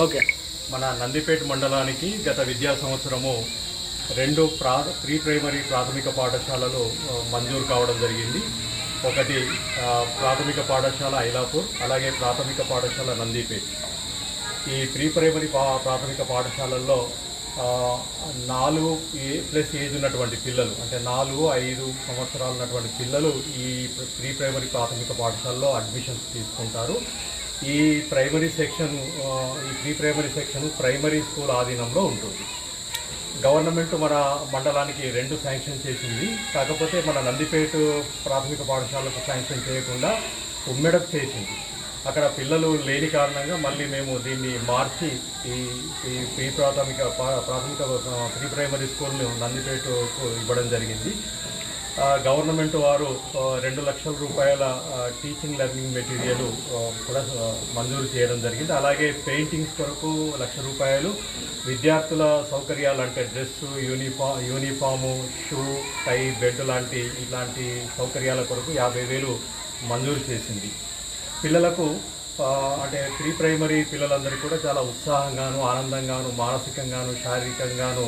Okay. మన నందిపేట మండలానికి గత విద్యా సంవత్సరము 2 ప్రీ ప్రైమరీ ప్రాథమిక పాఠశాలలు మంజూరు కావడం జరిగింది. ఒకటి ప్రాథమిక పాఠశాల ఐలాపూర్, అలాగే ప్రాథమిక పాఠశాల నందిపేట్. ఈ ప్రీ ప్రైమరీ ప్రాథమిక పాఠశాలల్లో 4+ ఏజ్ ఉన్నటువంటి పిల్లలు, అంటే 4-5 సంవత్సరాలు ఉన్నటువంటి పిల్లలు ఈ ప్రీ ప్రైమరీ ప్రాథమిక పాఠశాలలో అడ్మిషన్స్ తీసుకుంటారు. ఈ ప్రైమరీ సెక్షన్ ఈ pre primary section primary school ఆధీనంలో ఉంటుంది. గవర్నమెంట్ మన మండలానికి 2 శాంక్షన్ చేసింది. కాకపోతే మన నందిపేట ప్రాథమిక పాఠశాలకు శాంక్షన్ చేయకుండా ఉమ్మెడకు చేసింది. అక్కడ పిల్లలు లేని కారణంగా మళ్ళీ మేము దీన్ని మార్చి ఈ ప్రీ ప్రైమరీ స్కూల్ని నందిపేటకు ఇవ్వడం జరిగింది. గవర్నమెంట్ వారు 2 లక్షల రూపాయల టీచింగ్ లెర్నింగ్ మెటీరియల్ కూడా మంజూరు చేయడం జరిగింది. అలాగే పెయింటింగ్స్ కొరకు 1 లక్ష రూపాయలు, విద్యార్థుల సౌకర్యాలు అంటే డ్రెస్, యూనిఫాము, షూ, టై, బెడ్ ఇలాంటి సౌకర్యాల కొరకు 50,000 మంజూరు చేసింది. పిల్లలకు అంటే ప్రీ ప్రైమరీ పిల్లలందరికీ కూడా చాలా ఉత్సాహంగాను, ఆనందంగాను, మానసికంగాను, శారీరకంగాను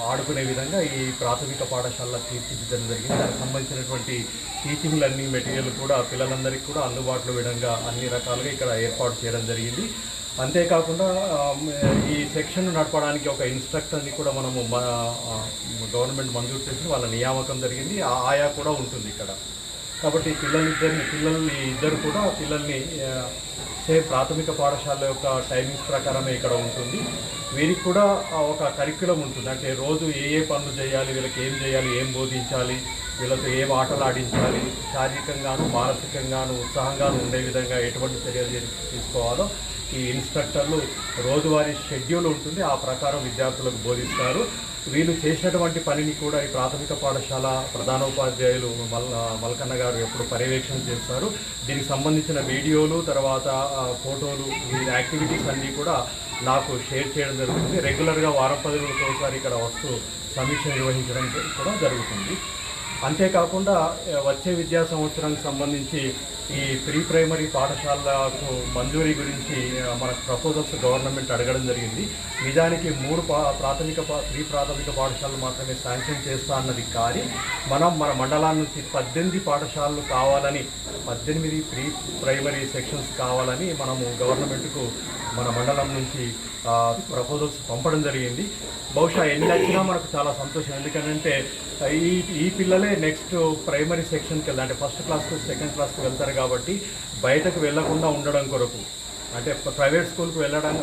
ఆడుకునే విధంగా ఈ ప్రాథమిక పాఠశాల తీర్చిదిద్దడం జరిగింది. దానికి సంబంధించినటువంటి టీచింగ్ లెర్నింగ్ మెటీరియల్ కూడా పిల్లలందరికీ కూడా అందుబాటులో విధంగా అన్ని రకాలుగా ఇక్కడ ఏర్పాటు చేయడం జరిగింది. అంతేకాకుండా ఈ సెక్షన్ నడపడానికి ఒక ఇన్స్ట్రక్టర్ని కూడా మనము గవర్నమెంట్ మంజూరు చేసి వాళ్ళ నియామకం జరిగింది. ఆయా కూడా ఉంటుంది ఇక్కడ. కాబట్టి ఇద్దరు కూడా పిల్లల్ని సేమ్ ప్రాథమిక పాఠశాల యొక్క టైమింగ్స్ ప్రకారమే ఇక్కడ ఉంటుంది. వీరికి కూడా ఒక కరిక్యులం ఉంటుంది. అంటే రోజు ఏ పనులు చేయాలి, వీళ్ళకి ఏం చేయాలి, ఏం బోధించాలి, వీళ్ళతో ఏం ఆటలు ఆడించాలి, శారీరకంగాను, మానసికంగాను, ఉత్సాహంగాను ఉండే విధంగా ఎటువంటి చర్యలు తీసుకోవాలో ఈ ఇన్స్ట్రక్టర్లు రోజువారీ షెడ్యూల్ ఉంటుంది. ఆ ప్రకారం విద్యార్థులకు బోధిస్తారు. వీళ్ళు చేసినటువంటి పనిని కూడా ఈ ప్రాథమిక పాఠశాల ప్రధానోపాధ్యాయులు మల్కన్న గారు ఎప్పుడు పర్యవేక్షణ చేస్తారు. దీనికి సంబంధించిన వీడియోలు, తర్వాత ఫోటోలు, ఈ యాక్టివిటీస్ అన్నీ కూడా నాకు షేర్ చేయడం జరుగుతుంది. రెగ్యులర్గా వారం 10 రోజులకు ఒకసారి ఇక్కడ వస్తూ సమీక్ష నిర్వహించడం కూడా జరుగుతుంది. అంతేకాకుండా వచ్చే విద్యా సంవత్సరానికి సంబంధించి ఈ ప్రీ ప్రైమరీ పాఠశాలకు మంజూరీ గురించి మన ప్రపోజల్స్ గవర్నమెంట్ అడగడం జరిగింది. నిజానికి 3 ప్రీ ప్రాథమిక పాఠశాలలు మాత్రమే శాంక్షన్ చేస్తా అన్నది కానీ మన మండలాల నుంచి 18 పాఠశాలలు కావాలని, 18 ప్రీ ప్రైమరీ సెక్షన్స్ కావాలని మనము గవర్నమెంట్కు మన మండలం నుంచి ప్రపోజల్స్ పంపడం జరిగింది. బహుశా ఎన్ని వచ్చినా మనకు చాలా సంతోషం. ఎందుకంటే ఈ పిల్లలే నెక్స్ట్ ప్రైమరీ సెక్షన్కి వెళ్తారు, అంటే ఫస్ట్ క్లాస్కు సెకండ్ క్లాస్కి వెళ్తారు. కాబట్టి బయటకు వెళ్లకుండా ఉండడం కొరకు, అంటే ప్రైవేట్ స్కూల్కి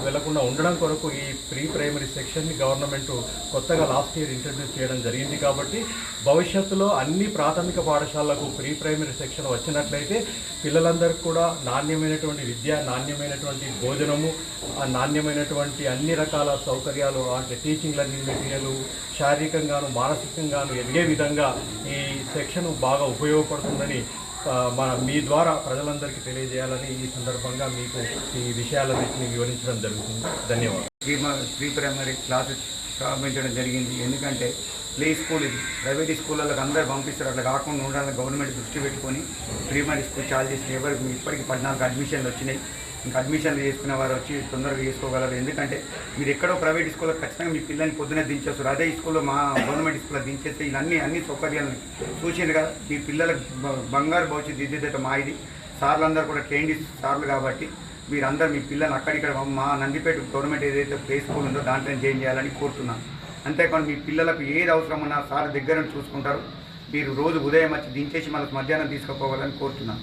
వెళ్లకుండా ఉండడం కొరకు ఈ ప్రీ ప్రైమరీ సెక్షన్ని గవర్నమెంట్ కొత్తగా లాస్ట్ ఇయర్ ఇంట్రడ్యూస్ చేయడం జరిగింది. కాబట్టి భవిష్యత్తులో అన్ని ప్రాథమిక పాఠశాలలకు ప్రీ ప్రైమరీ సెక్షన్ వచ్చినట్లయితే పిల్లలందరికీ కూడా నాణ్యమైనటువంటి విద్య, నాణ్యమైనటువంటి భోజనము, నాణ్యమైనటువంటి అన్ని రకాల సౌకర్యాలు, అంటే టీచింగ్ లెర్నింగ్ మెటీరియల్ శారీరకంగాను, మానసికంగాను ఎదిగే విధంగా ఈ సెక్షన్ బాగా ఉపయోగపడుతుందని మీ ద్వారా ప్రజలందరికీ తెలియజేయాలని ఈ సందర్భంగా మీకు ఈ విషయాలన్నింటినీ వివరించడం జరుగుతుంది. ధన్యవాదాలు. ప్రీ ప్రైమరీ క్లాసెస్ ప్రారంభించడం జరిగింది. ఎందుకంటే ప్లే స్కూల్ ఇది ప్రైవేట్ స్కూళ్ళకి అందరూ పంపిస్తారు. అట్లా కాకుండా ఉండాలని గవర్నమెంట్ దృష్టి పెట్టుకొని ప్రైమరీ స్కూల్ చాలు చేసిన ఎవరికి ఇప్పటికి 14 అడ్మిషన్లు వచ్చినాయి. ఇంకా అడ్మిషన్లు చేసుకునే వారు వచ్చి తొందరగా చేసుకోగలరు. ఎందుకంటే మీరు ఎక్కడో ప్రైవేట్ స్కూల్లో ఖచ్చితంగా మీ పిల్లల్ని పొద్దునే దించేస్తారు. అదే స్కూల్లో మా గవర్నమెంట్ స్కూల్లో దించేస్తే అన్ని సౌకర్యాలను చూసింది కదా. మీ పిల్లలకు బంగారు భవిష్యత్తు దిద్దేట మా ఇది. సార్లందరూ కూడా ట్రైన్డ్ సార్లు కాబట్టి మీరందరూ మీ పిల్లల్ని అక్కడిక్కడ మా నందిపేట గవర్నమెంట్ ఏదైతే ప్లే స్కూల్ ఉందో దాంట్లో జాయిన్ చేయాలని కోరుతున్నాను. అంతేకాదు మీ పిల్లలకు ఏది అవసరం ఉన్నా సార్ దగ్గర చూసుకుంటారు. మీరు రోజు ఉదయం వచ్చి దించేసి మళ్ళీ మధ్యాహ్నం తీసుకుపోవాలని కోరుతున్నాను.